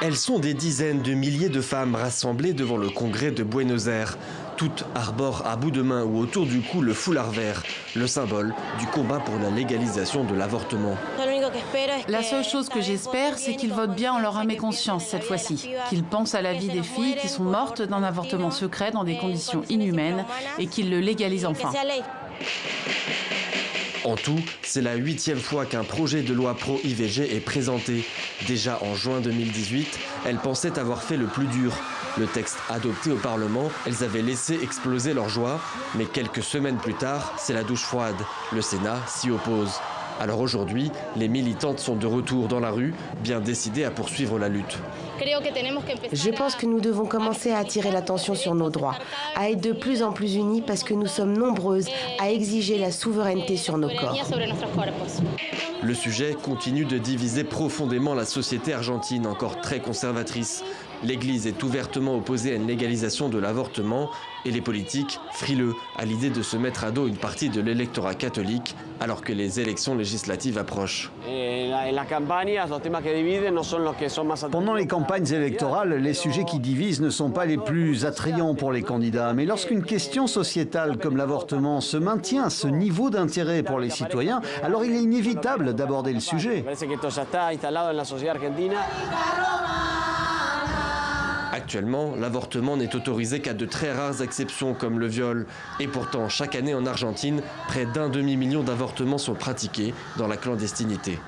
Elles sont des dizaines de milliers de femmes rassemblées devant le congrès de Buenos Aires. Toutes arborent à bout de main ou autour du cou le foulard vert, le symbole du combat pour la légalisation de l'avortement. La seule chose que j'espère, c'est qu'ils votent bien en leur âme et conscience cette fois-ci. Qu'ils pensent à la vie des filles qui sont mortes d'un avortement secret dans des conditions inhumaines et qu'ils le légalisent enfin. En tout, c'est la 8e fois qu'un projet de loi pro-IVG est présenté. Déjà en juin 2018, elles pensaient avoir fait le plus dur. Le texte adopté au Parlement, elles avaient laissé exploser leur joie. Mais quelques semaines plus tard, c'est la douche froide. Le Sénat s'y oppose. Alors aujourd'hui, les militantes sont de retour dans la rue, bien décidées à poursuivre la lutte. Je pense que nous devons commencer à attirer l'attention sur nos droits, à être de plus en plus unis parce que nous sommes nombreuses à exiger la souveraineté sur nos corps. Le sujet continue de diviser profondément la société argentine, encore très conservatrice. L'Église est ouvertement opposée à une légalisation de l'avortement et les politiques frileux à l'idée de se mettre à dos une partie de l'électorat catholique alors que les élections législatives approchent. Pendant les campagnes électorales, les sujets qui divisent ne sont pas les plus attrayants pour les candidats. Mais lorsqu'une question sociétale comme l'avortement se maintient à ce niveau d'intérêt pour les citoyens, alors il est inévitable d'aborder le sujet. Actuellement, l'avortement n'est autorisé qu'à de très rares exceptions comme le viol. Et pourtant, chaque année en Argentine, près d'1,5 million d'avortements sont pratiqués dans la clandestinité.